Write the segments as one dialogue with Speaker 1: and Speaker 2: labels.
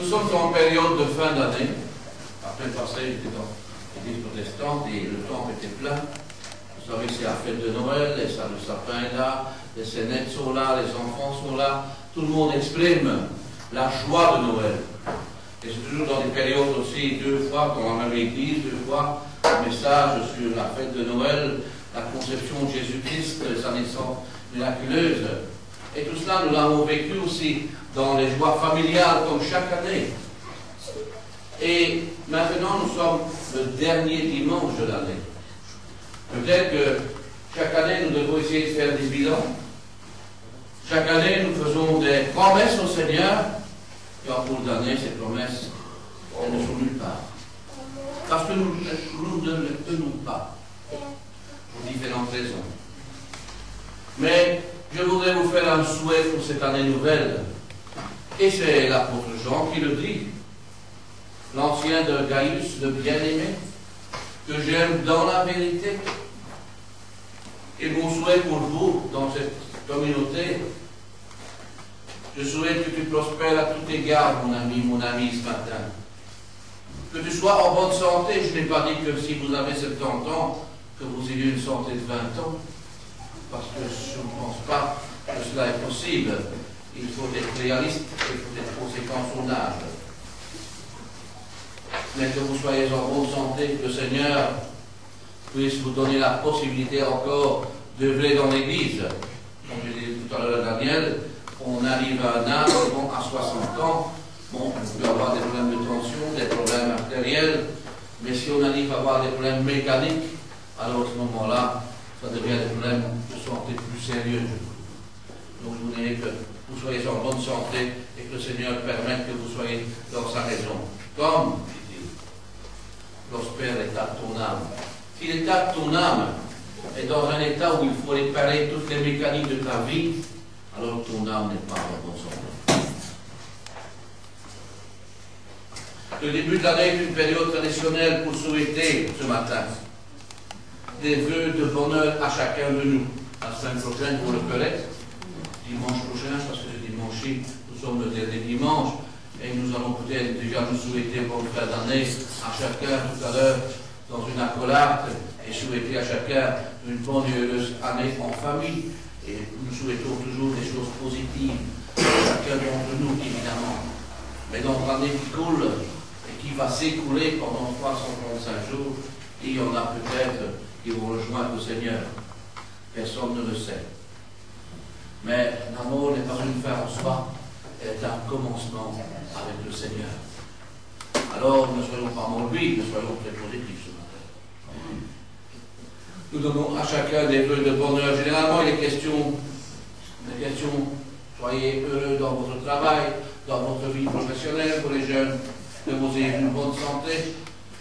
Speaker 1: sommes en période de fin d'année. Après le passé, j'étais dans l'église protestante et le temple était plein. Vous savez, c'est la fête de Noël, le sapin est là, les scénettes sont là, les enfants sont là. Tout le monde exprime la joie de Noël. Et c'est toujours dans des périodes aussi, 2 fois dans la même église, 2 fois, un message sur la fête de Noël, la conception de Jésus-Christ, sa naissance miraculeuse. Et tout cela, nous l'avons vécu aussi dans les joies familiales, comme chaque année. Et maintenant, nous sommes le dernier dimanche de l'année. Peut-être que chaque année, nous devons essayer de faire des bilans. Chaque année, nous faisons des promesses au Seigneur. Et en cours d'année, ces promesses, elles ne sont nulle part. Parce que nous ne les tenons pas. Pour différentes raisons. Mais je voudrais vous faire un souhait pour cette année nouvelle. Et c'est l'apôtre Jean qui le dit. L'ancien de Gaius, le bien-aimé, que j'aime dans la vérité. Et mon souhait pour vous, dans cette communauté, je souhaite que tu prospères à tout égard, mon ami, ce matin. Que tu sois en bonne santé. Je n'ai pas dit que si vous avez 70 ans, que vous ayez une santé de 20 ans. Parce que je ne pense pas que cela est possible. Il faut être réaliste et il faut être conséquent sur son âge. Mais que vous soyez en bonne santé, que le Seigneur puisse vous donner la possibilité encore d'œuvrer dans l'Église. Comme je disais tout à l'heure à Daniel, on arrive à un âge, bon, à 60 ans, bon, on peut avoir des problèmes de tension, des problèmes artériels, mais si on arrive à avoir des problèmes mécaniques, alors à ce moment-là, ça devient des problèmes de santé plus sérieux. Donc je voudrais que vous soyez en bonne santé et que le Seigneur permette que vous soyez dans sa raison. Comme, dit-il, prospère l'état de ton âme. Si l'état de ton âme est dans un état où il faut réparer toutes les mécaniques de ta vie, alors ton âme n'est pas en bonne santé. Le début de l'année est une période traditionnelle pour souhaiter ce matin des vœux de bonheur à chacun de nous. La semaine prochaine, pour le Pérez, dimanche prochain, parce que ce dimanche-ci, nous sommes le dernier dimanche, et nous allons peut-être déjà nous souhaiter bonne fin d'année à chacun tout à l'heure dans une accolade, et souhaiter à chacun une bonne et heureuse année en famille. Et nous souhaitons toujours des choses positives à chacun d'entre nous, évidemment. Mais dans l'année qui coule, et qui va s'écouler pendant 335 jours, il y en a peut-être qui vont rejoindre le Seigneur. Personne ne le sait. Mais l'amour n'est pas une fin en soi, elle est un commencement avec le Seigneur. Alors ne soyons pas morbides, ne soyons très positifs ce matin. Nous donnons à chacun des vœux de bonheur. Généralement, il est question, soyez heureux dans votre travail, dans votre vie professionnelle, pour les jeunes, que vous ayez une bonne santé.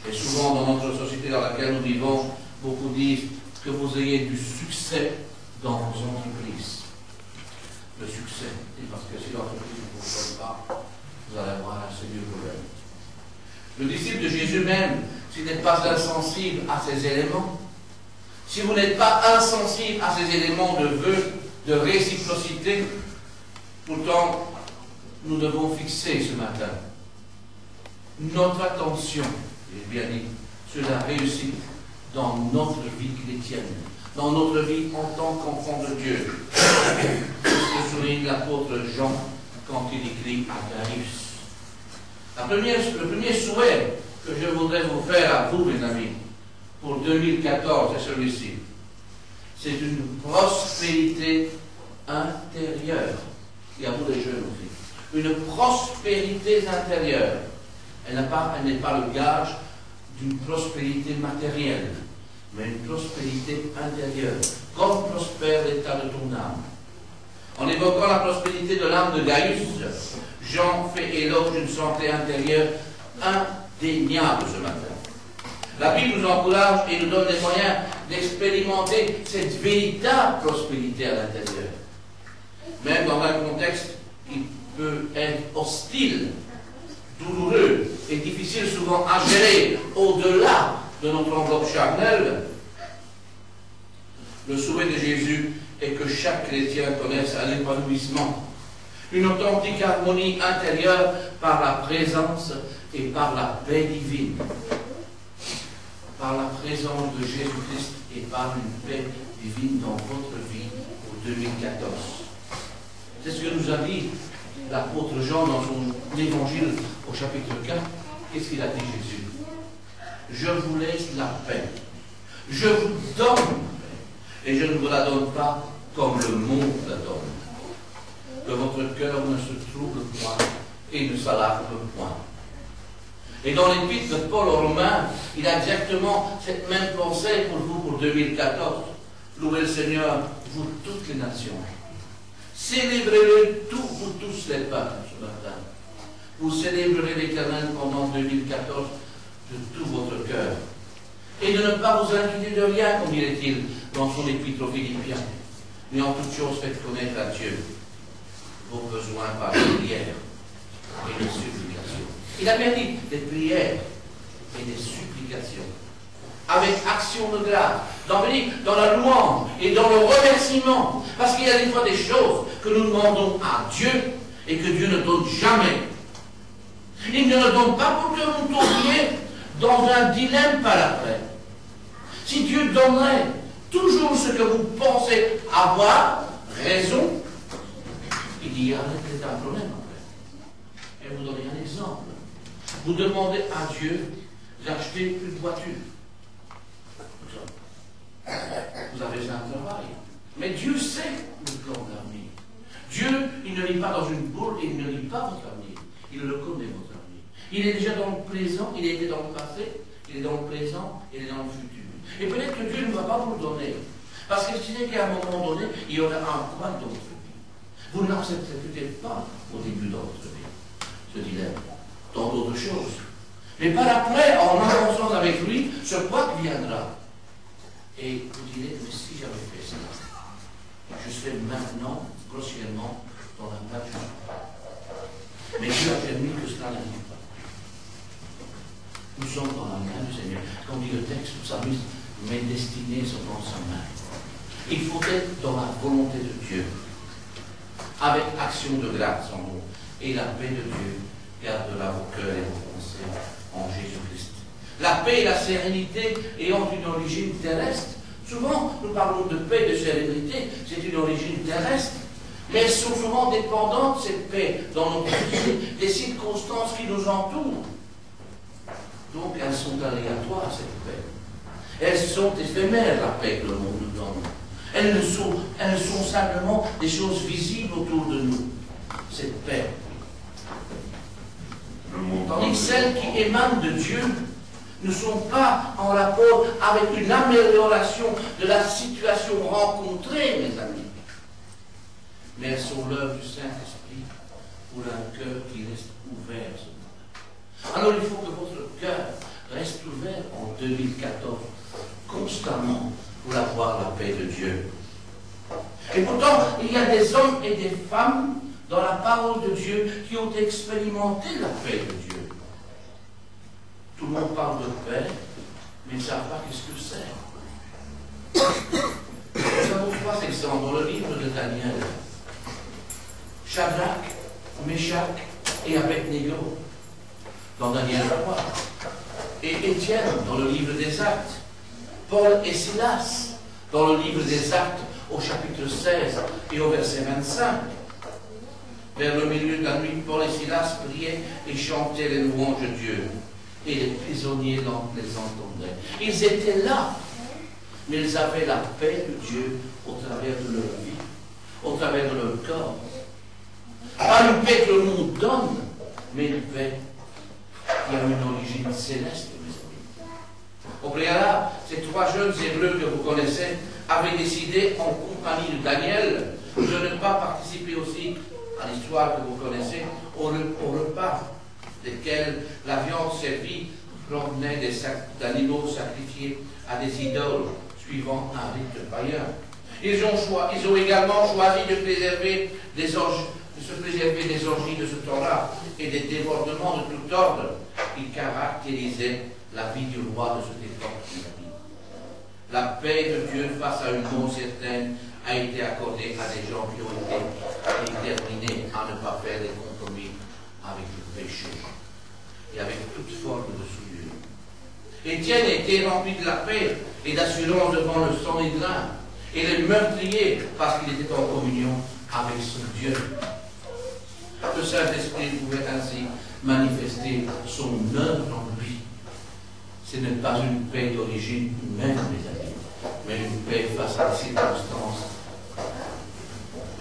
Speaker 1: Et souvent, dans notre société dans laquelle nous vivons, beaucoup disent que vous ayez du succès dans vos entreprises. Le succès. Et parce que si l'entreprise ne fonctionne pas, vous allez avoir un sérieux problème. Le disciple de Jésus même, s'il n'est pas insensible à ces éléments, si vous n'êtes pas insensible à ces éléments de vœux, de réciprocité, pourtant, nous devons fixer ce matin notre attention, j'ai bien dit, sur la réussite dans notre vie chrétienne, dans notre vie en tant qu'enfant de Dieu. C'est ce que souligne l'apôtre Jean quand il écrit à Gaius. Le premier souhait que je voudrais vous faire à vous, mes amis, pour 2014, c'est celui-ci. C'est une prospérité intérieure. Et à vous les jeunes aussi. Une prospérité intérieure. Elle n'est pas le gage d'une prospérité matérielle, mais une prospérité intérieure. Comme prospère l'état de ton âme. En évoquant la prospérité de l'âme de Gaius, Jean fait éloge d'une santé intérieure indéniable ce matin. La Bible nous encourage et nous donne les moyens d'expérimenter cette véritable prospérité à l'intérieur. Même dans un contexte qui peut être hostile, douloureux et difficile souvent à gérer au-delà de notre enveloppe charnelle, le souhait de Jésus est que chaque chrétien connaisse un épanouissement, une authentique harmonie intérieure par la présence et par la paix divine. Par la présence de Jésus-Christ et par une paix divine dans votre vie pour 2014. C'est ce que nous a dit l'apôtre Jean dans son évangile au chapitre 4. Qu'est-ce qu'il a dit Jésus? Je vous laisse la paix. Je vous donne la paix. Et je ne vous la donne pas comme le monde la donne. Que votre cœur ne se trouble point et ne s'alarme point. Et dans l'épître de Paul aux Romains, il a exactement cette même pensée pour vous pour 2014. Louez le Seigneur, vous toutes les nations. Célébrez-le vous tous les peuples ce matin. Vous célébrerez l'Éternel pendant 2014 de tout votre cœur. Et de ne pas vous inquiéter de rien, comme dirait-il dans son épître aux Philippiens. Mais en toute chose, faites connaître à Dieu vos besoins par des prières et des supplications. Il a bien dit des prières et des supplications. Avec action de grâce, dans la louange et dans le remerciement. Parce qu'il y a des fois des choses que nous demandons à Dieu et que Dieu ne donne jamais. Il ne le donne pas pour que vous tombiez dans un dilemme par après. Si Dieu donnerait toujours ce que vous pensez avoir raison, il dit, arrêtez un problème après. Et vous donnez un exemple. Vous demandez à Dieu d'acheter une voiture. Vous avez un travail. Mais Dieu sait le plan d'avenir. Dieu, il ne lit pas dans une boule et il ne lit pas votre avenir. Il le connaît, votre avenir. Il est déjà dans le présent, il était dans le passé, il est dans le présent, il est dans le futur. Et peut-être que Dieu ne va pas vous le donner. Parce qu'il sait qu'à un moment donné, il y aura un point dans votre vie. Vous n'accepterez peut-être pas au début de votre vie ce dilemme, dans d'autres choses. Mais par après, en avançant avec lui, ce point viendra. Et vous direz, mais si j'avais fait ça, je serais maintenant, grossièrement, dans la place juste. Mais Dieu a permis que cela n'arrive pas. Nous sommes dans la main du Seigneur. Comme dit le texte, le psalmiste, mes destinées sont dans sa main. Il faut être dans la volonté de Dieu, avec action de grâce en nous. Et la paix de Dieu gardera vos cœurs et vos pensées en Jésus-Christ. La paix et la sérénité ayant une origine terrestre. Souvent, nous parlons de paix et de sérénité, c'est une origine terrestre. Mais elles sont souvent dépendantes, cette paix, dans notre société, des circonstances qui nous entourent. Donc, elles sont aléatoires, cette paix. Elles sont éphémères, la paix que le monde nous donne. Elles sont simplement des choses visibles autour de nous. Cette paix. Tandis que celles qui émanent de Dieu ne sont pas en rapport avec une amélioration de la situation rencontrée, mes amis. Mais elles sont l'œuvre du Saint-Esprit pour un cœur qui reste ouvert ce matin. Alors il faut que votre cœur reste ouvert en 2014, constamment, pour avoir la paix de Dieu. Et pourtant, il y a des hommes et des femmes dans la parole de Dieu qui ont expérimenté la paix de Dieu. Tout le monde parle de paix, mais ils ne savent pas qu'est-ce que c'est. Nous avons trois exemples dans le livre de Daniel. Shadrach, Meshach et Abednego dans Daniel 3. Et Étienne dans le livre des Actes. Paul et Silas dans le livre des Actes au chapitre 16 et au verset 25. Vers le milieu de la nuit, Paul et Silas priaient et chantaient les louanges de Dieu. Et les prisonniers les entendaient. Ils étaient là, mais ils avaient la paix de Dieu au travers de leur vie, au travers de leur corps. Pas une paix que le monde donne, mais une paix qui a une origine céleste, mes amis. Au préalable, ces trois jeunes Hébreux que vous connaissez avaient décidé, en compagnie de Daniel, de ne pas participer aussi à l'histoire que vous connaissez, au repas desquels la viande servie provenait d'animaux sacrifiés à des idoles, suivant un rite païen. Ils ont également choisi de se préserver des orgies de ce temps-là et des débordements de tout ordre qui caractérisaient la vie du roi de cette époque. La paix de Dieu face à une mort certaine a été accordée à des gens qui ont été déterminés à ne pas faire des compromis avec le péché et avec toute forme de souillure. Étienne était rempli de la paix et d'assurance devant le Sanhédrin et les meurtriers parce qu'il était en communion avec son Dieu. Le Saint-Esprit pouvait ainsi manifester son œuvre en lui. Ce n'est pas une paix d'origine humaine, mes amis, mais une paix face à des circonstances,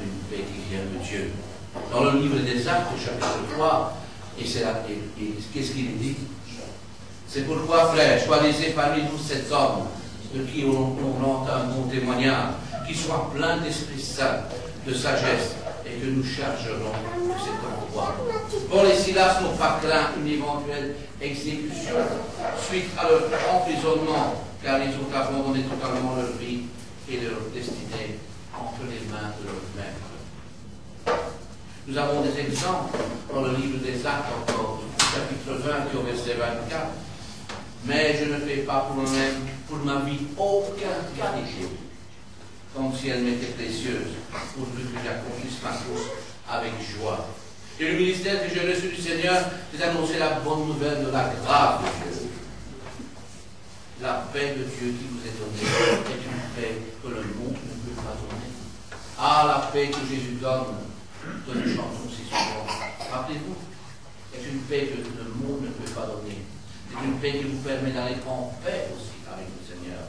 Speaker 1: une paix qui vient de Dieu. Dans le livre des Actes, chapitre 3, et qu'est-ce qu'il est dit? C'est pourquoi, frères, choisissez parmi nous cet homme de qui on entend un bon témoignage, qui soit plein d'Esprit Saint, de sagesse, et que nous chargerons de cet endroit. Paul et Silas n'ont pas craint une éventuelle exécution suite à leur emprisonnement, car ils ont abandonné totalement leur vie et leur destinée entre les mains de leur maître. Nous avons des exemples dans le livre des Actes encore, chapitre 20 au verset 24. Mais je ne fais pas pour ma vie aucun qualité, comme si elle m'était précieuse, pourvu que j'accomplisse ma course avec joie. Et le ministère que j'ai reçu du Seigneur, c'est d'annoncer la bonne nouvelle de la grâce de Dieu. La paix de Dieu qui vous est donnée est une paix que le monde ne peut pas donner. Ah, la paix que Jésus donne, que nous chantons si souvent. Rappelez-vous, c'est une paix que le monde ne peut pas donner. C'est une paix qui vous permet d'aller en paix aussi avec le Seigneur.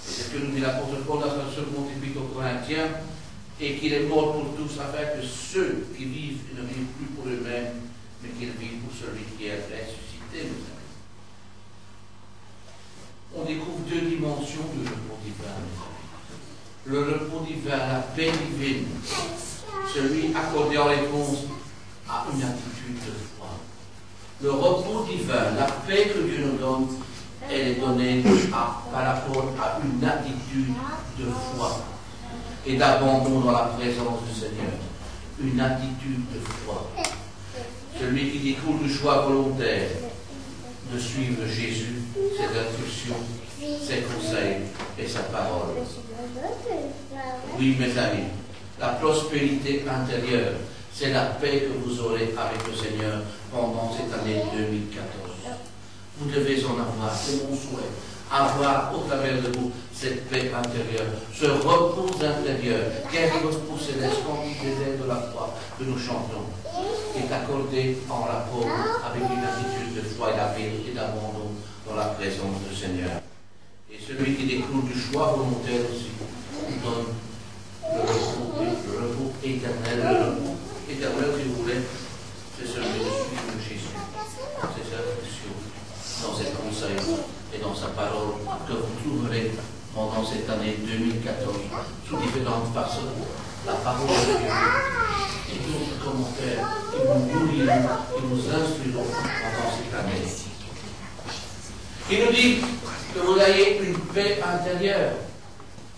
Speaker 1: Et c'est ce que nous dit l'apôtre Paul dans son second épître aux Corinthiens, et qu'il est mort pour tous afin que ceux qui vivent ne vivent plus pour eux-mêmes, mais qu'ils vivent pour celui qui est ressuscité, mes amis. On découvre deux dimensions du repos divin, mes amis. Le repos divin, la paix divine, celui accordé en réponse à une attitude de foi. Le repos divin, la paix que Dieu nous donne, elle est donnée par rapport à une attitude de foi et d'abandon dans la présence du Seigneur. Une attitude de foi. Celui qui découle du choix volontaire de suivre Jésus, ses instructions, ses conseils et sa parole. Oui, mes amis, la prospérité intérieure, c'est la paix que vous aurez avec le Seigneur pendant cette année 2014. Vous devez en avoir, c'est mon souhait, avoir au travers de vous cette paix intérieure, ce repos intérieur, quel repos céleste, comme les airs de la foi que nous chantons, est accordé en rapport avec une attitude de foi et d'abandon dans la présence du Seigneur. Et celui qui découle du choix volontaire aussi, nous donne le repos éternel, le repos éternel, si vous voulez, c'est celui de suivre Jésus, ses instructions, dans ses conseils et dans sa parole que vous trouverez pendant cette année 2014 sous différentes façons. La parole de Dieu et d'autres commentaires qui nous nourriront, qui nous instruiront pendant cette année. Il nous dit que vous ayez une paix intérieure.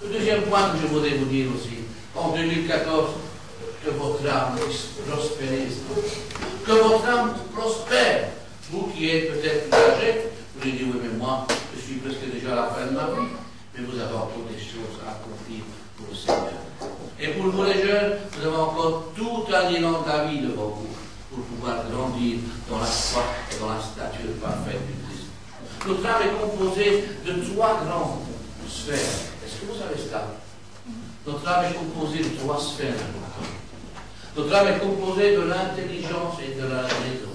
Speaker 1: Le deuxième point que je voudrais vous dire aussi, en 2014, que votre âme puisse prospérer. Que votre âme prospère. Vous qui êtes peut-être âgé, vous allez dire, oui, mais moi, je suis presque déjà à la fin de ma vie, mais vous avez encore des choses à accomplir pour le Seigneur. Et pour vous les jeunes, vous avez encore tout un élan de la vie devant vous, pour pouvoir grandir dans la foi et dans la stature parfaite du Christ. Notre âme est composée de 3 grandes sphères. Est-ce que vous savez cela? Notre âme est composée de 3 sphères. Notre âme est composée de l'intelligence et de la raison,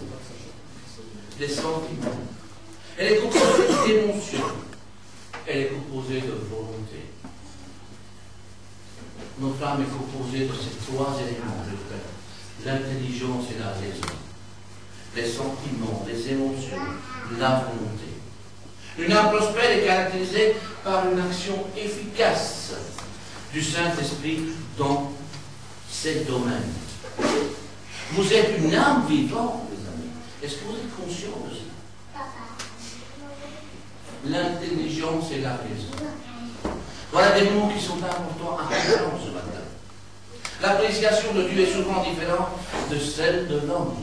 Speaker 1: des sentiments. Elle est composée d'émotions. Elle est composée de volonté. Notre âme est composée de ces 3 éléments, je fais. L'intelligence et la raison. Les sentiments, les émotions, la volonté. Une âme prospère est caractérisée par une action efficace du Saint-Esprit dans ces domaines. Vous êtes une âme vivante, mes amis. Est-ce que vous êtes conscient de ça? L'intelligence et la raison. Voilà des mots qui sont importants à comprendre ce matin. L'appréciation de Dieu est souvent différente de celle de l'homme.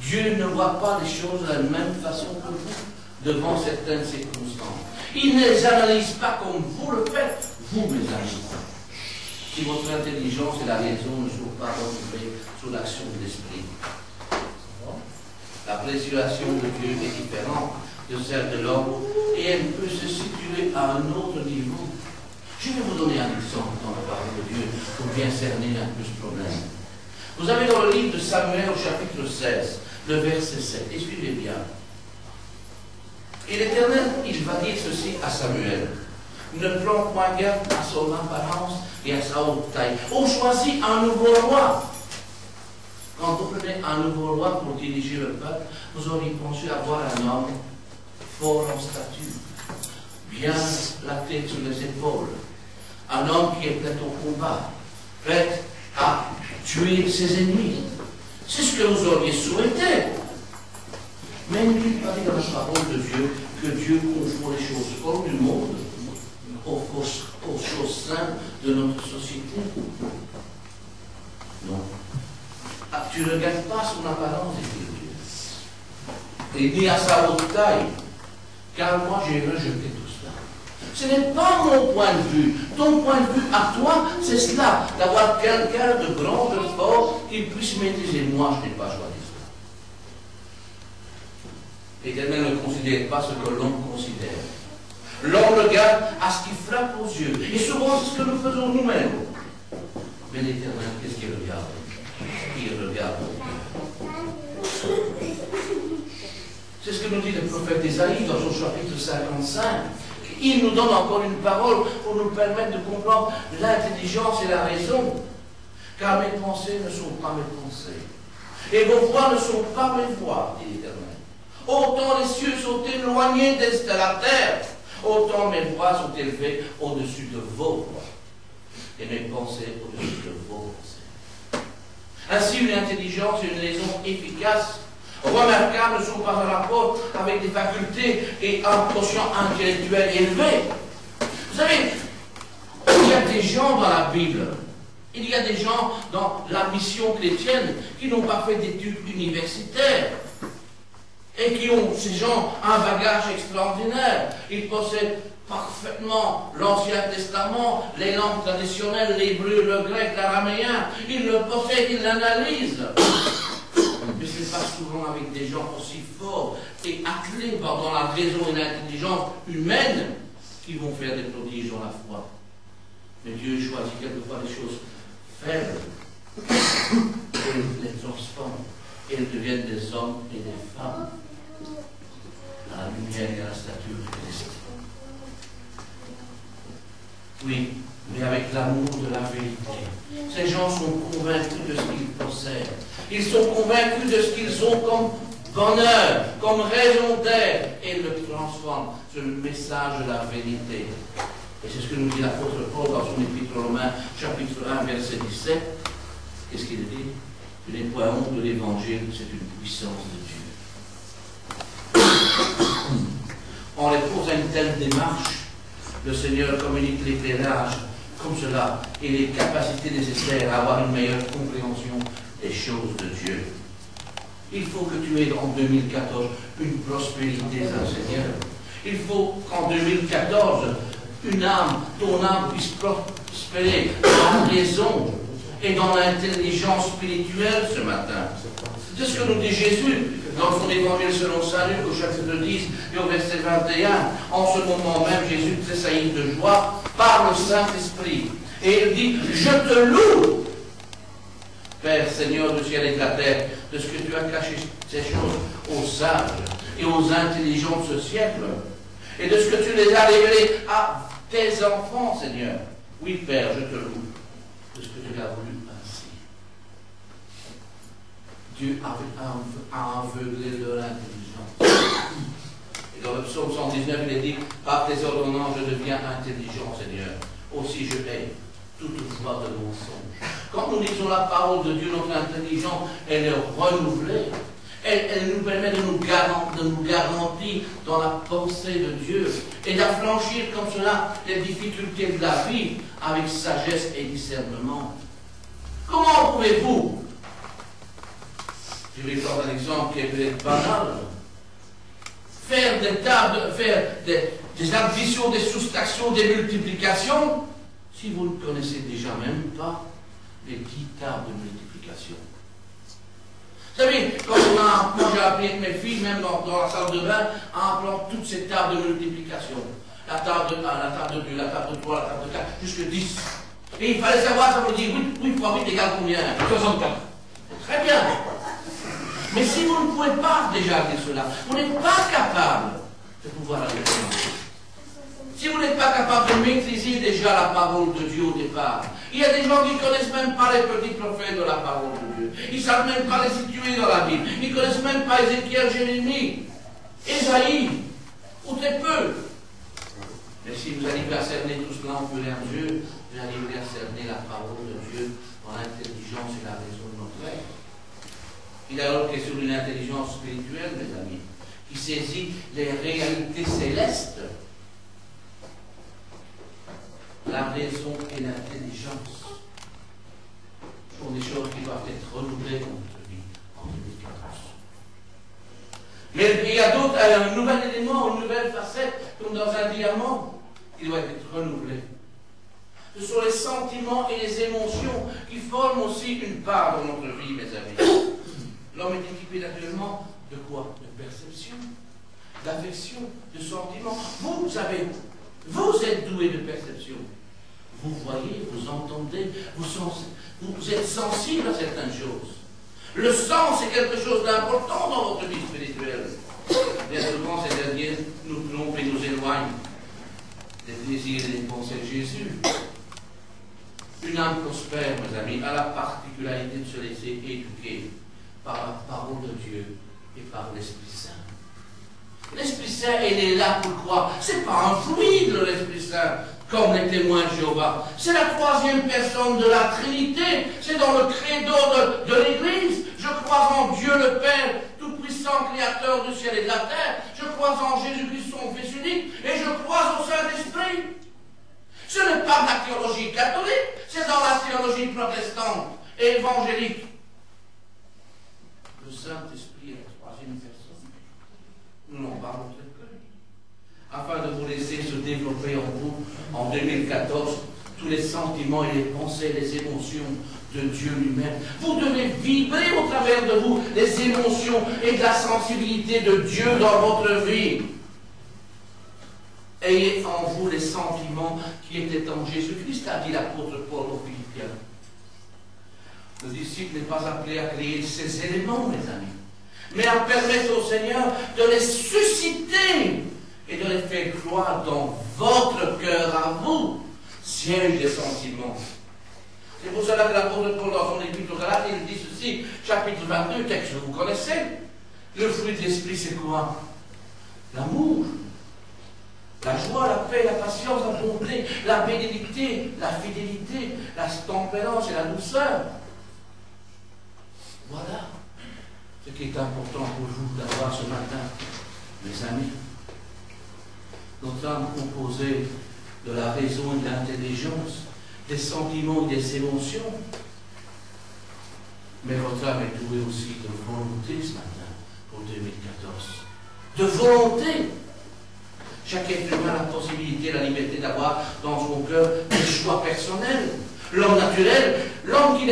Speaker 1: Dieu ne voit pas les choses de la même façon que vous devant certaines circonstances. Il ne les analyse pas comme vous le faites, vous, mes amis. Si votre intelligence et la raison ne sont pas renouvelées sous l'action de l'esprit. L'appréciation de Dieu est différente de celle de l'homme et elle peut se situer à un autre niveau. Je vais vous donner un exemple dans la parole de Dieu pour bien cerner un peu ce problème. Vous avez dans le livre de Samuel au chapitre 16, le verset 7, et suivez bien. Et l'Éternel, il va dire ceci à Samuel. Ne prends point garde à son apparence et à sa haute taille. On choisit un nouveau roi. Quand vous prenez un nouveau roi pour diriger le peuple, vous auriez pensé avoir un homme fort en stature, bien la tête sur les épaules, un homme qui est prêt au combat, prêt à tuer ses ennemis. C'est ce que vous auriez souhaité. Mais il n'est pas dit dans la parole de Dieu que Dieu confond les choses folles du monde aux choses simples de notre société. Non. Ah, tu ne regardes pas son apparence, dit Dieu. Il dit à sa haute taille, car moi j'ai rejeté tout cela. Ce n'est pas mon point de vue. Ton point de vue à toi, c'est cela, d'avoir quelqu'un de grand, de fort, qui puisse maîtriser. Moi, je n'ai pas choisi cela. L'Éternel ne considère pas ce que l'homme considère. L'homme regarde à ce qui frappe aux yeux. Et souvent, c'est ce que nous faisons nous-mêmes. Mais l'Éternel, qu'est-ce qu'il regarde? Il regarde. C'est ce que nous dit le prophète Isaïe dans son chapitre 55. Il nous donne encore une parole pour nous permettre de comprendre l'intelligence et la raison. Car mes pensées ne sont pas mes pensées. Et vos voix ne sont pas mes voix, dit l'Éternel. Autant les cieux sont éloignés de la terre, autant mes voix sont élevées au-dessus de vos voix. Et mes pensées au-dessus de vos pensées. Ainsi, une intelligence et une raison efficace, remarquables, ne sont pas en rapport avec des facultés et un quotient intellectuel élevé. Vous savez, il y a des gens dans la Bible, il y a des gens dans la mission chrétienne qui n'ont pas fait d'études universitaires et qui ont, ces gens, un bagage extraordinaire. Ils possèdent parfaitement l'Ancien Testament, les langues traditionnelles, l'hébreu, le grec, l'araméen. Ils le possèdent, ils l'analysent. Mais ce n'est pas souvent avec des gens aussi forts et attelés dans la raison et l'intelligence humaine qui vont faire des prodiges dans la foi. Mais Dieu choisit quelquefois des choses faibles et les transforme. Et elles deviennent des hommes et des femmes à la lumière et à la stature de Christ. Oui, mais avec l'amour de la vérité. Ces gens sont convaincus de ce qu'ils possèdent. Ils sont convaincus de ce qu'ils ont comme bonheur, comme raison d'être, et le transforment sur le message de la vérité. Et c'est ce que nous dit l'apôtre Paul dans son épître aux Romains, chapitre 1, verset 17. Qu'est-ce qu'il dit? Je n'ai point honte de l'évangile, c'est une puissance de Dieu. En réponse à une telle démarche, le Seigneur communique l'éclairage comme cela et les capacités nécessaires à avoir une meilleure compréhension des choses de Dieu. Il faut que tu aies en 2014 une prospérité d'un Seigneur. Il faut qu'en 2014, ton âme puisse prospérer dans la raison et dans l'intelligence spirituelle ce matin. C'est ce que nous dit Jésus dans son évangile selon Saint Luc au chapitre 10 et au verset 21. En ce moment même, Jésus tressaillit de joie par le Saint-Esprit. Et il dit, je te loue, Père, Seigneur du ciel et de la terre, de ce que tu as caché ces choses aux sages et aux intelligents de ce siècle, et de ce que tu les as révélées à tes enfants, Seigneur. Oui, Père, je te loue de ce que tu as voulu ainsi. Dieu a aveuglé leur intelligence. Et dans le psaume 119, il est dit, par tes ordonnances, je deviens intelligent, Seigneur. Aussi je hais toute voie de mensonge. Quand nous lisons la parole de Dieu, notre intelligence, elle est renouvelée. Elle nous permet de nous garantir dans la pensée de Dieu et d'affranchir comme cela les difficultés de la vie avec sagesse et discernement. Comment pouvez-vous, je vais prendre un exemple qui est peut-être banal, faire des tables, faire des additions, des soustractions, des multiplications, si vous ne connaissez déjà même pas les 10 tables de multiplication? Vous savez, quand moi j'ai appris avec mes filles, même dans la salle de bain, en appelant toutes ces tables de multiplication. La table de 1, la table de 2, la table de 3, la table de 4, jusque 10. Et il fallait savoir, ça veut dire 8 fois 8 égale combien? 64. Très bien. Mais si vous ne pouvez pas déjà dire cela, vous n'êtes pas capable de pouvoir aller plus loin. Si vous n'êtes pas capable de maîtriser déjà la parole de Dieu au départ, il y a des gens qui ne connaissent même pas les petits prophètes de la parole de Dieu. Ils ne savent même pas les situer dans la Bible. Ils ne connaissent même pas Ézéchiel, Jérémie, Ésaïe, ou très peu. Mais si vous arrivez à cerner tout cela au fur et à mesure, vous arriverez à cerner la parole de Dieu dans l'intelligence et la raison de notre être. Il est alors question d'une intelligence spirituelle, mes amis, qui saisit les réalités célestes. La raison et l'intelligence sont des choses qui doivent être renouvelées dans notre vie en 2014. Mais il y a d'autres, un nouvel élément, une nouvelle facette, comme dans un diamant, qui doit être renouvelé. Ce sont les sentiments et les émotions qui forment aussi une part dans notre vie, mes amis. L'homme est équipé naturellement de quoi? De perception, d'affection, de sentiments. Vous savez, vous êtes doué de perception. Vous voyez, vous entendez, vous êtes sensible à certaines choses. Le sens est quelque chose d'important dans votre vie spirituelle. Bien souvent, ces derniers nous trompent et nous éloignent des désirs et des pensées de Jésus. Une âme prospère, mes amis, a la particularité de se laisser éduquer par la parole de Dieu et par l'Esprit Saint. L'Esprit Saint, il est là pour quoi? Ce n'est pas un fluide, l'Esprit Saint, comme les témoins de Jéhovah. C'est la troisième personne de la Trinité. C'est dans le credo de l'Église. Je crois en Dieu le Père, tout-puissant, créateur du ciel et de la terre. Je crois en Jésus-Christ, son Fils unique, et je crois au Saint-Esprit. Ce n'est pas de la théologie catholique, c'est dans la théologie protestante et évangélique. Le Saint-Esprit est la troisième personne. Nous n'en parlons très peu. Afin de vous laisser se développer en vous, en 2014, tous les sentiments et les pensées, les émotions de Dieu lui-même. Vous devez vibrer au travers de vous les émotions et de la sensibilité de Dieu dans votre vie. Ayez en vous les sentiments qui étaient en Jésus-Christ, a dit l'apôtre Paul aux Philippiens. Le disciple n'est pas appelé à créer ces éléments, mes amis, mais à permettre au Seigneur de les susciter et de les faire croire dans votre cœur à vous, siège des sentiments. C'est pour cela que l'apôtre Paul, dans son épître aux Galates, il dit ceci, chapitre 22, texte que vous connaissez. Le fruit de l'esprit, c'est quoi? L'amour, la joie, la paix, la patience, la bonté, la bénédiction, la fidélité, la tempérance et la douceur. Voilà ce qui est important pour vous d'avoir ce matin, mes amis. Notre âme composée de la raison et de l'intelligence, des sentiments et des émotions. Mais votre âme est douée aussi de volonté ce matin, pour 2014. De volonté. Chaque être humain a la possibilité, la liberté d'avoir dans son cœur des choix personnels. L'homme naturel, l'homme qui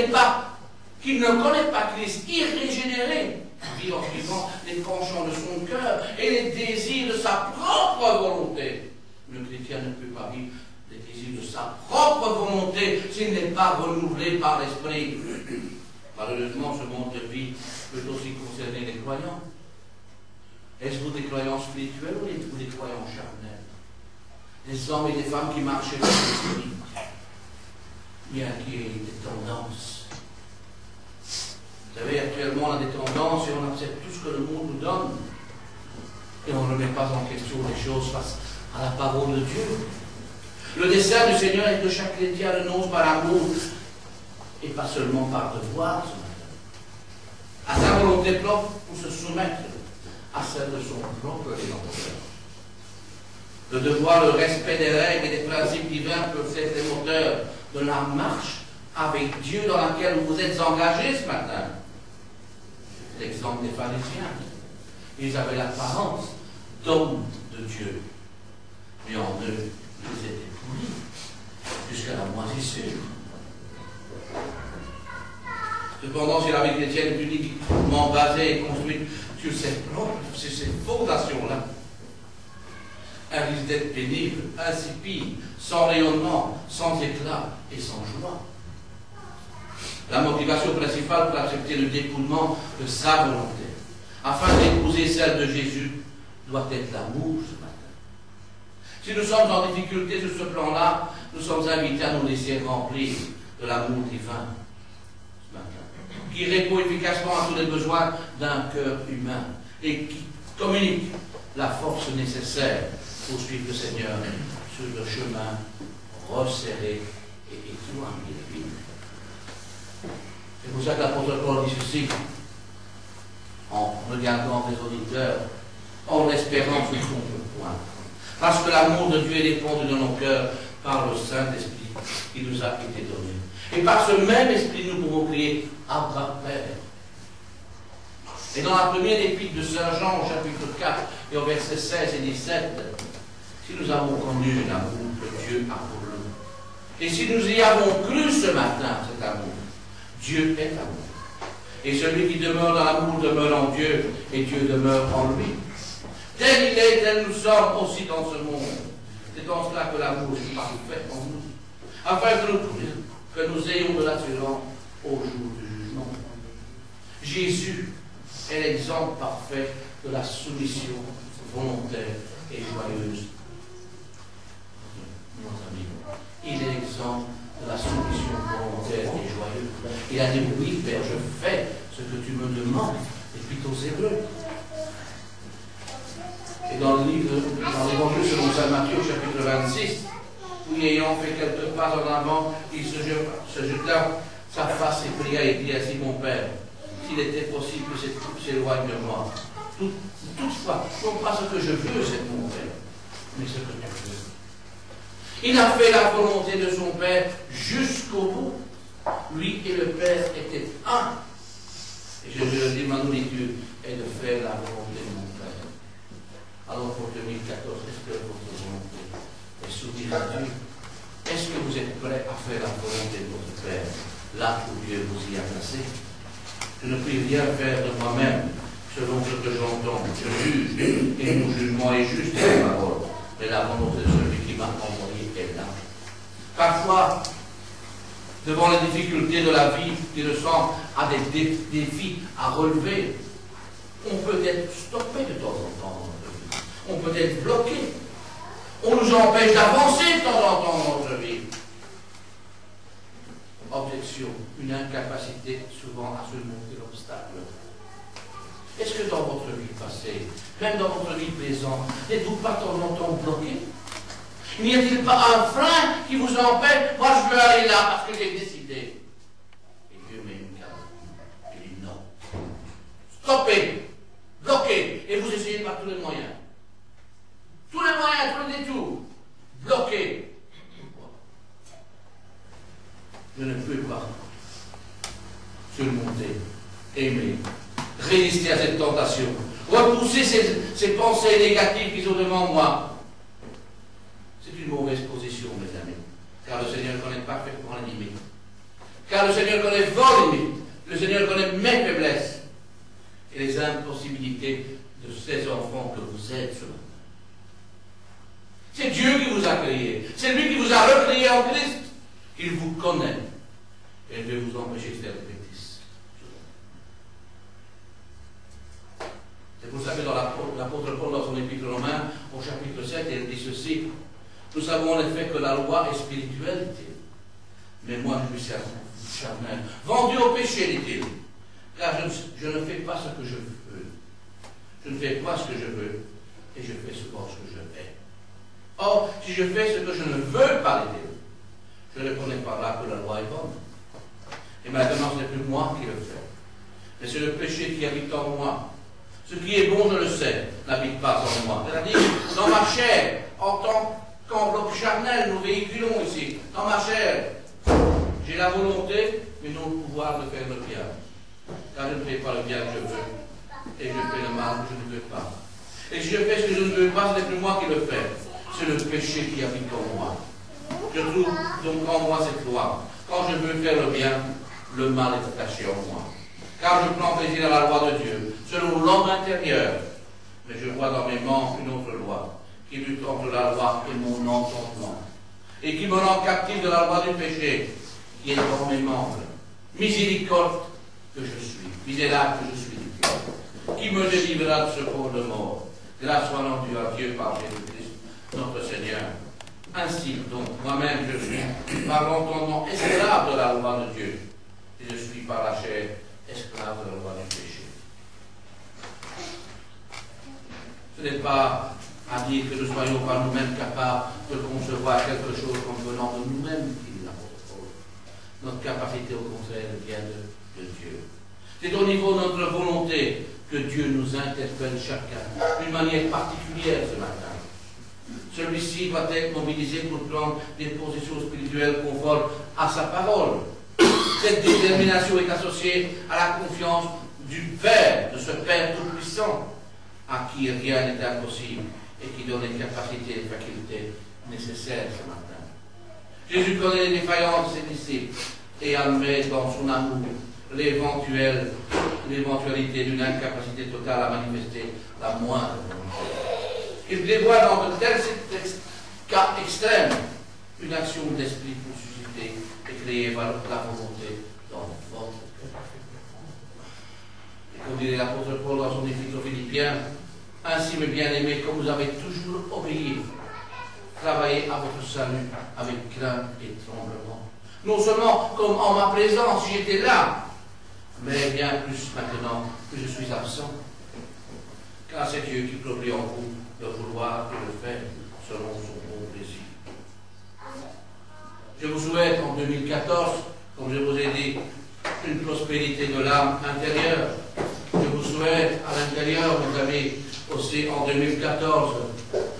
Speaker 1: ne connaît pas Christ, irrégénéré, vit en suivant les penchants de son cœur et les désirs de sa propre volonté. Le chrétien ne peut pas vivre les désirs de sa propre volonté s'il n'est pas renouvelé par l'Esprit. Malheureusement, ce monde de vie peut aussi concerner les croyants. Est-ce des croyants spirituels ou des croyants charnels? Des hommes et des femmes qui marchent dans l'esprit, bien qu'il y ait des tendances. Vous savez, actuellement, on a des tendances et on accepte tout ce que le monde nous donne. Et on ne met pas en question les choses face à la parole de Dieu. Le dessein du Seigneur est que chaque chrétien renonce par amour et pas seulement par devoir ce matin. À sa volonté propre pour se soumettre à celle de son propre rédempteur. Le devoir, le respect des règles et des principes divins peuvent être les moteurs de la marche avec Dieu dans laquelle vous êtes engagés ce matin. L'exemple des pharisiens. Ils avaient l'apparence d'hommes de Dieu. Mais en eux, ils étaient pourris jusqu'à la moisissure. Cependant, si la vie chrétienne est uniquement basée et construite sur ces fondations-là, elle risque d'être pénible, insipide, sans rayonnement, sans éclat et sans joie. La motivation principale pour accepter le dépouillement de sa volonté, afin d'épouser celle de Jésus, doit être l'amour ce matin. Si nous sommes en difficulté sur ce plan-là, nous sommes invités à nous laisser remplir de l'amour divin ce matin, qui répond efficacement à tous les besoins d'un cœur humain et qui communique la force nécessaire pour suivre le Seigneur sur le chemin resserré et éloigné de lui. C'est pour ça que l'apôtre Paul dit ceci, en regardant les auditeurs, en espérant ce qu'on peut point. Parce que l'amour de Dieu est répandu dans nos cœurs par le Saint-Esprit qui nous a été donné. Et par ce même Esprit, nous pouvons crier Abba Père. Et dans la première épître de Saint Jean, au chapitre 4, et au verset 16 et 17, si nous avons connu l'amour que Dieu a pour nous, et si nous y avons cru ce matin, cet amour, Dieu est amour. Et celui qui demeure dans l'amour demeure en Dieu, et Dieu demeure en lui. Tel il est, tel nous sommes aussi dans ce monde. C'est dans cela que l'amour est parfait en nous, afin que nous ayons de l'assurance au jour du jugement. Jésus est l'exemple parfait de la soumission volontaire et joyeuse. Mon ami, il est l'exemple de la soumission volontaire et joyeuse. Il a dit, oui, Père, je fais ce que tu me demandes. Épître aux Hébreux. Et dans l'évangile selon saint Matthieu, chapitre 26, où ayant fait quelques pas en avant, il se jeta sa face et pria et dit ainsi, mon Père, s'il était possible que cette coupe s'éloigne de moi. Toutefois, non pas ce que je veux, c'est mon Père, mais ce que tu veux. Il a fait la volonté de son Père jusqu'au bout. Lui et le Père étaient un. Et je le dis, ma nourriture est de faire la volonté de mon Père. Alors pour 2014, est-ce que votre volonté est soumise à Dieu? Est-ce que vous êtes prêts à faire la volonté de votre Père, là où Dieu vous y a placé? Je ne puis rien faire de moi-même, selon ce que j'entends. Je juge, et mon jugement est juste à la parole. Mais la volonté de celui qui m'a envoyé est là. Parfois, devant les difficultés de la vie qui ressemblent à des défis à relever, on peut être stoppé de temps en temps dans notre vie. On peut être bloqué. On nous empêche d'avancer de temps en temps dans notre vie. Objection, une incapacité souvent à surmonter l'obstacle. Est-ce que dans votre vie passée, même dans votre vie présente, n'êtes-vous pas de temps en temps bloqué? N'y a-t-il pas un frein qui vous empêche? Moi, je veux aller là parce que j'ai décidé. Et Dieu met une carte. Il dit non. Stoppez, bloquez, et vous essayez par tous les moyens. Tous les moyens, tous les détours. Bloquez. Je ne peux pas surmonter, aimer, résister à cette tentation, repousser ces pensées négatives qui sont devant moi. C'est une mauvaise position, mes amis, car le Seigneur connaît parfaitement les limites. Car le Seigneur connaît vos limites, le Seigneur connaît mes faiblesses et les impossibilités de ces enfants que vous êtes ce matin. C'est Dieu qui vous a créé, c'est lui qui vous a recréé en Christ. Il vous connaît et ne veut vous empêcher de faire des bêtises. C'est pour ça que dans l'apôtre Paul, dans son épître romain, au chapitre 7, il dit ceci. Nous savons en effet que la loi est spirituelle, dit-il. Mais moi, je suis charnel. Vendu au péché, dit-il. Car je ne fais pas ce que je veux. Je ne fais pas ce que je veux. Et je fais souvent ce que je hais. Or, si je fais ce que je ne veux pas, dit-il, je reconnais par là que la loi est bonne. Et maintenant, ce n'est plus moi qui le fais. Mais c'est le péché qui habite en moi. Ce qui est bon, je le sais, n'habite pas en moi. C'est-à-dire, dans ma chair, en tant qu'enveloppe charnelle, nous véhiculons ici. Dans ma chair, j'ai la volonté, mais non le pouvoir de faire le bien. Car je ne fais pas le bien que je veux. Et je fais le mal que je ne veux pas. Et si je fais ce que je ne veux pas, ce n'est plus moi qui le fais. C'est le péché qui habite en moi. Je trouve donc en moi cette loi. Quand je veux faire le bien, le mal est attaché en moi. Car je prends plaisir à la loi de Dieu, selon l'homme intérieur. Mais je vois dans mes membres une autre loi, qui lutte entre la loi et mon entendement, et qui me rend captif de la loi du péché, qui est dans mes membres. Miséricorde que je suis, misérable que je suis, qui me délivrera de ce corps de mort. Grâce soit rendue à Dieu par Jésus-Christ, notre Seigneur. Ainsi, donc, moi-même, je suis, par l'entendement, esclave de la loi de Dieu, et je suis par la chair, esclave de la loi du péché. Ce n'est pas à dire que nous soyons par nous-mêmes capables de concevoir quelque chose comme venant de nous-mêmes, dit l'apôtre Paul. Notre capacité, au contraire, vient de Dieu. C'est au niveau de notre volonté que Dieu nous interpelle chacun d'une manière particulière ce matin. Celui-ci va être mobilisé pour prendre des positions spirituelles conformes à sa parole. Cette détermination est associée à la confiance du Père, de ce Père tout-puissant, à qui rien n'est impossible et qui donne les capacités et les facultés nécessaires ce matin. Jésus connaît les défaillances de ses disciples et admet dans son amour l'éventualité d'une incapacité totale à manifester la moindre volonté. Il prévoit dans de tels cas extrêmes une action d'esprit pour susciter et créer la volonté dans votre cœur. Et comme dirait l'apôtre Paul dans son épître aux Philippiens, ainsi, mes bien-aimés, comme vous avez toujours obéi, travaillez à votre salut avec crainte et tremblement. Non seulement comme en ma présence, j'étais là, mais bien plus maintenant que je suis absent. Car c'est Dieu qui produit en vous le vouloir et le faire selon son bon plaisir. Je vous souhaite en 2014, comme je vous ai dit, une prospérité de l'âme intérieure. Je vous souhaite à l'intérieur, mes amis, aussi en 2014,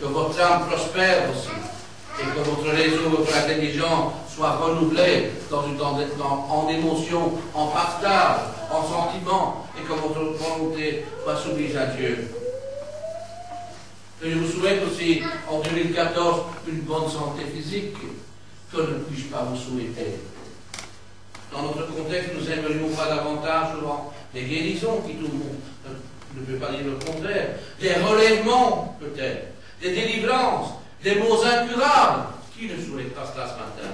Speaker 1: que votre âme prospère aussi, et que votre réseau, votre intelligence soit renouvelé en émotion, en partage, en sentiment, et que votre volonté soit soumise à Dieu. Et je vous souhaite aussi en 2014 une bonne santé physique, que ne puis-je pas vous souhaiter. Dans notre contexte, nous aimerions pas davantage souvent des guérisons, qui tout le monde ne peut pas dire le contraire, des relèvements peut-être, des délivrances, des maux incurables. Qui ne souhaite pas cela ce matin?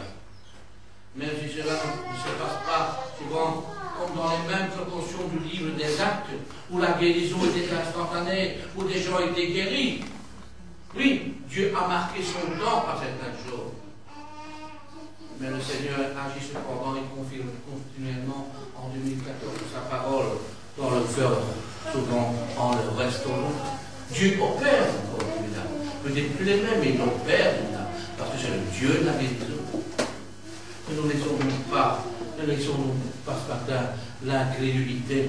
Speaker 1: Même si cela ne se passe pas souvent comme dans les mêmes proportions du livre des Actes, où la guérison était instantanée, où des gens étaient guéris. Oui, Dieu a marqué son temps par certaines choses. Mais le Seigneur agit cependant et confirme continuellement en 2014 sa parole dans le cœur, souvent en le restaurant. Dieu opère encore celui-là. Peut-être plus les mêmes, mais il opère celui-là. Parce que c'est le Dieu de la guérison. Ne nous laissons pas ce matin l'incrédulité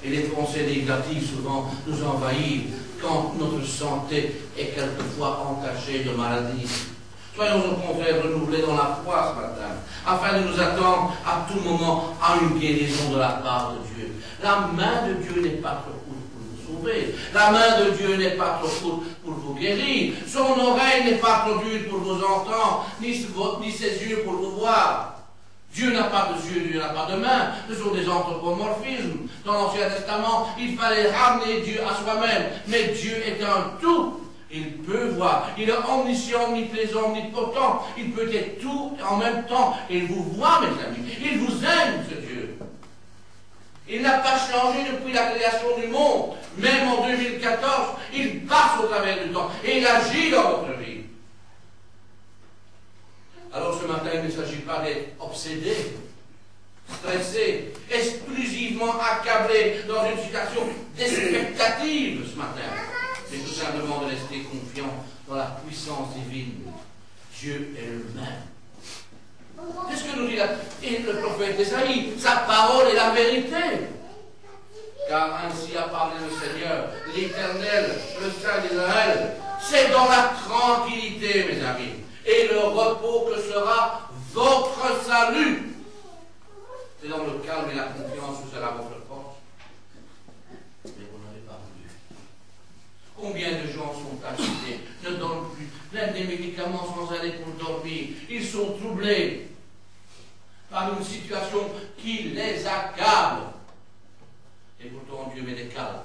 Speaker 1: et les pensées négatives souvent nous envahissent quand notre santé est quelquefois entachée de maladie. Soyons au contraire renouvelés dans la foi ce matin, afin de nous attendre à tout moment à une guérison de la part de Dieu. La main de Dieu n'est pas trop courte pour vous sauver. La main de Dieu n'est pas trop courte pour vous guérir. Son oreille n'est pas trop dure pour vous entendre, ni ses yeux pour vous voir. Dieu n'a pas de yeux, Dieu n'a pas de main. Ce sont des anthropomorphismes. Dans l'Ancien Testament, il fallait ramener Dieu à soi-même. Mais Dieu est un tout. Il peut voir. Il est omniscient, omniprésent, omnipotent. Il peut être tout en même temps. Il vous voit, mes amis. Il vous aime, ce Dieu. Il n'a pas changé depuis la création du monde. Même en 2014, il passe au travers du temps. Et il agit dans votre vie. Alors ce matin, il ne s'agit pas d'être obsédé, stressé, exclusivement accablé dans une situation d'expectative ce matin. Mais tout simplement de rester confiant dans la puissance divine. Dieu est le même. C'est ce que nous dit le prophète Ésaïe. Sa parole est la vérité. Car ainsi a parlé le Seigneur, l'Éternel, le Saint d'Israël. C'est dans la tranquillité, mes amis, et le repos que sera votre salut. C'est dans le calme et la confiance que sera votre force. Mais vous n'avez pas voulu. Combien de gens sont agités, ne dorment plus, prennent des médicaments sans aller pour dormir, ils sont troublés. par une situation qui les accable. Et pourtant Dieu met des calmes.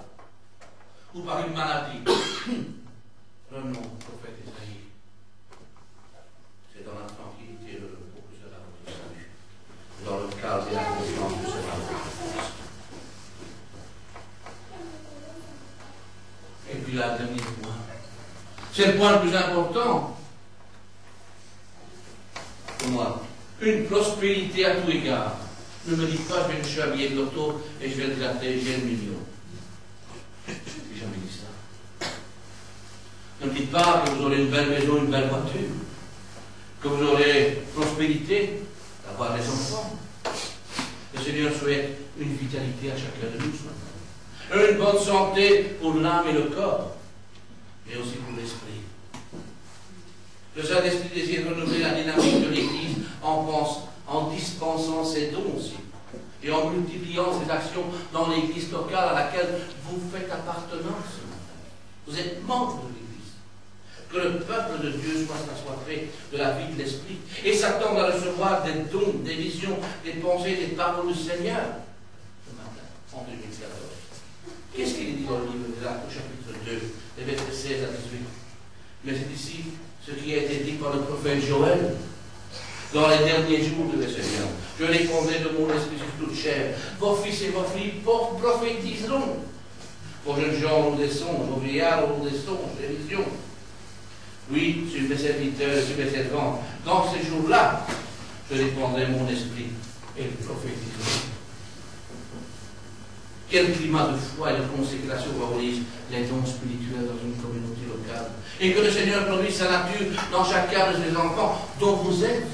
Speaker 1: Ou par une maladie. Prenons le prophète Isaïe. C'est dans la tranquillité de repos que sera votre salut. Dans le calme et la confiance que sera votre force. Et puis là, le dernier point. C'est le point le plus important. Pour moi. Une prospérité à tout égard. Ne me dites pas, je vais me chercher un billet de loto et je vais le gratter, j'ai le million. Je n'ai jamais dit ça. Ne me dites pas que vous aurez une belle maison, une belle voiture. Que vous aurez prospérité, d'avoir des enfants. Le Seigneur souhaite une vitalité à chacun de nous ce matin. Une bonne santé pour l'âme et le corps, mais aussi pour l'esprit. Le Saint-Esprit désire renouveler la dynamique de l'Église en dispensant ses dons aussi, et en multipliant ses actions dans l'Église locale à laquelle vous faites appartenance ce matin. Vous êtes membre de l'Église. Que le peuple de Dieu soit assoiffé de la vie de l'Esprit et s'attende à recevoir des dons, des visions, des pensées, des paroles du Seigneur ce matin, en 2014. Qu'est-ce qu'il dit dans le livre de l'Acte, au chapitre 2, les versets 16 à 18? Mais c'est ici ce qui a été dit par le prophète Joël. Dans les derniers jours de Seigneur, je répondrai de mon esprit sur toute chair. Vos fils et vos filles prophétiseront. Vos jeunes gens auront des songes, vos vieillards auront des songes, des visions. Oui, sur mes serviteurs, sur mes servants. Dans ces jours-là, je répandrai mon esprit et ils prophétiseront. Quel climat de foi et de consécration favorise les dons spirituels dans une communauté locale. Et que le Seigneur produise sa nature dans chacun de ses enfants dont vous êtes.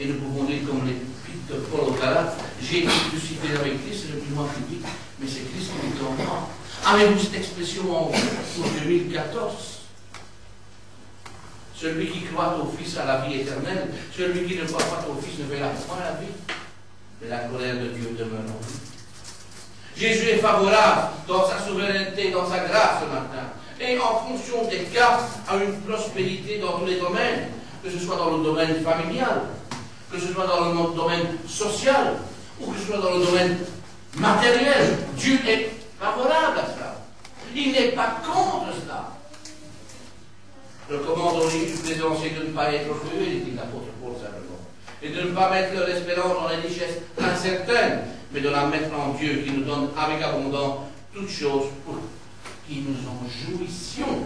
Speaker 1: Et nous pouvons dire comme l'épître de Paul aux Galates, j'ai été crucifié avec Christ, c'est le plus moi qui dis, mais c'est Christ qui vit en moi. Avez-vous cette expression en vous pour 2014? Celui qui croit au Fils a la vie éternelle, celui qui ne croit pas au Fils ne verra point la vie, mais la colère de Dieu demeure en lui. Jésus est favorable dans sa souveraineté, dans sa grâce ce matin, et en fonction des cas, à une prospérité dans tous les domaines, que ce soit dans le domaine familial, que ce soit dans le domaine social, ou que ce soit dans le domaine matériel. Dieu est favorable à cela. Il n'est pas contre cela. Je recommande aux livres du plaisancier de ne pas être orgueilleux, dit l'apôtre Paul simplement, et de ne pas mettre leur espérance dans les richesses incertaines, mais de la mettre en Dieu qui nous donne avec abondance toutes choses pour qui nous en jouissions.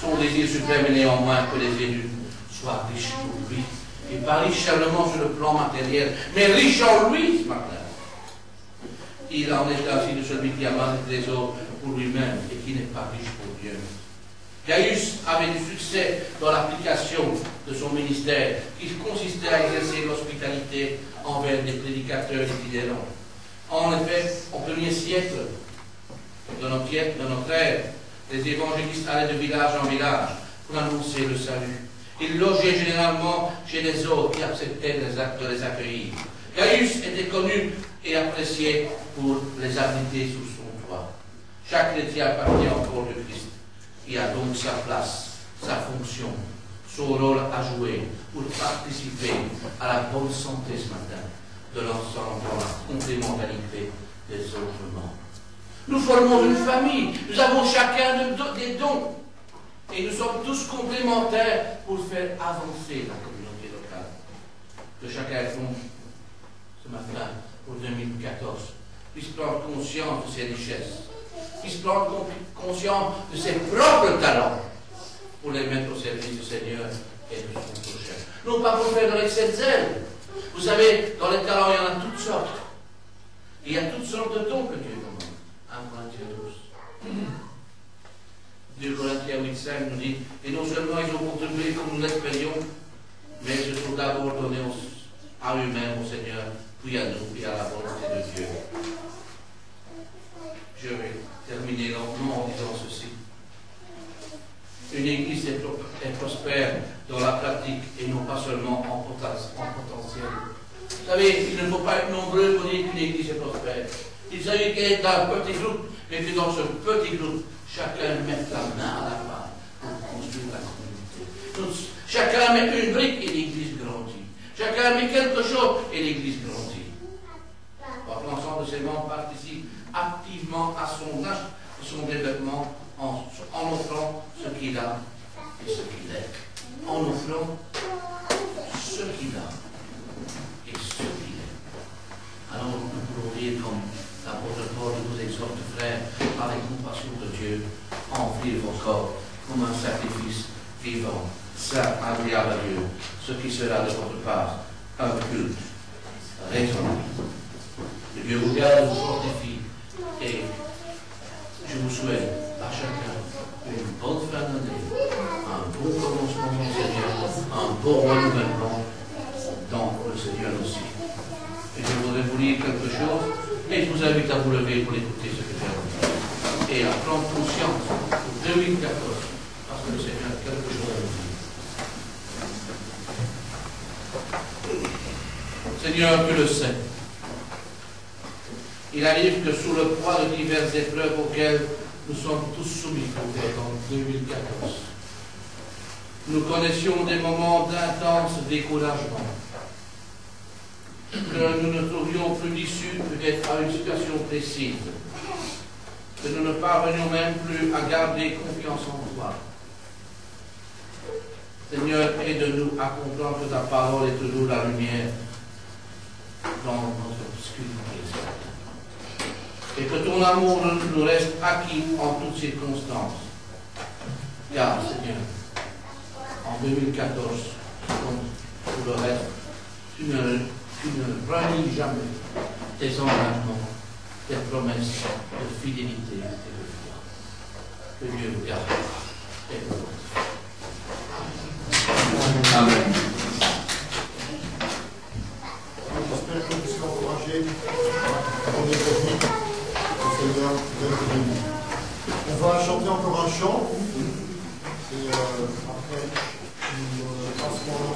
Speaker 1: Son désir suprême est néanmoins que les élus soient riches pour lui. Et pas riche seulement sur le plan matériel, mais riche en lui ce matin. Il en est ainsi de celui qui amasse les trésors pour lui-même et qui n'est pas riche pour Dieu. Gaius avait du succès dans l'application de son ministère, qui consistait à exercer l'hospitalité envers des prédicateurs itinérants. En effet, au 1er siècle de notre ère, les évangélistes allaient de village en village pour annoncer le salut. Ils logeaient généralement chez les autres qui acceptaient de les accueillir. Gaius était connu et apprécié pour les abriter sous son toit. Chaque chrétien appartient au corps de Christ. Il a donc sa place, sa fonction, son rôle à jouer pour participer à la bonne santé ce matin de l'ensemble dans la complémentarité des autres membres. Nous formons une famille, nous avons chacun des dons. Et nous sommes tous complémentaires pour faire avancer la communauté locale. Que chacun font ce matin, pour 2014, puisse prendre conscience de ses richesses, puisse prendre conscience de ses propres talents pour les mettre au service du Seigneur et de son prochain. Non pas pour faire de l'excès de zèle. Vous savez, dans les talents, il y en a toutes sortes. Il y a toutes sortes de dons que Dieu demande. 1 Corinthiens 12. 2 Corinthiens 8,5 nous dit, et non seulement ils ont contribué comme nous l'espérions, mais ils se sont d'abord donnés à eux-mêmes, au Seigneur, puis à nous, puis à la volonté de Dieu. Je vais terminer lentement en disant ceci. Une église est prospère dans la pratique et non pas seulement en potentiel. Vous savez, il ne faut pas être nombreux pour dire qu'une église est prospère. Il s'agit qu'elle est dans un petit groupe, mais que dans ce petit groupe, chacun mette la main à la pâte pour construire la communauté. Donc, chacun met une brique et l'église Chacun met quelque chose et l'Église grandit. L'ensemble de ces membres participe activement à son développement en offrant ce qu'il a et ce qu'il est. En offrant ce qu'il a et ce qu'il est. Alors nous pouvons dire comme l'apôtre Paul nous exhorte, frères, par les compassions de Dieu, à offrir vos corps comme un sacrifice vivant, saint, agréable à Dieu, ce qui sera de votre part un culte raisonnable. Que Dieu vous garde, vous fortifie, et je vous souhaite à chacun une bonne fin d'année, un bon commencement dans le Seigneur, un bon renouvellement dans le Seigneur aussi. Et je voudrais vous lire quelque chose, et je vous invite à vous lever pour écouter ce que j'ai à vous dire, et à prendre conscience pour 2014, parce que le Seigneur a quelque chose à vous dire. Seigneur, tu le sais. Il arrive que sous le poids de diverses épreuves auxquelles nous sommes tous soumis en 2014, nous connaissions des moments d'intense découragement, que nous ne trouvions plus d'issue peut-être à une situation précise, que nous ne parvenions même plus à garder confiance en toi. Seigneur, aide-nous à comprendre que ta parole est toujours la lumière dans notre obscurité. Et que ton amour nous reste acquis en toutes circonstances. Car, Seigneur, en 2014, comme pour le reste, tu ne relis jamais tes engagements, tes promesses de fidélité et de foi. Que Dieu vous garde et vous fortifie. Amen.
Speaker 2: J'espère que vous serez encouragés par les techniques du Seigneur d'être béni. On va chanter encore un chant et après nous passerons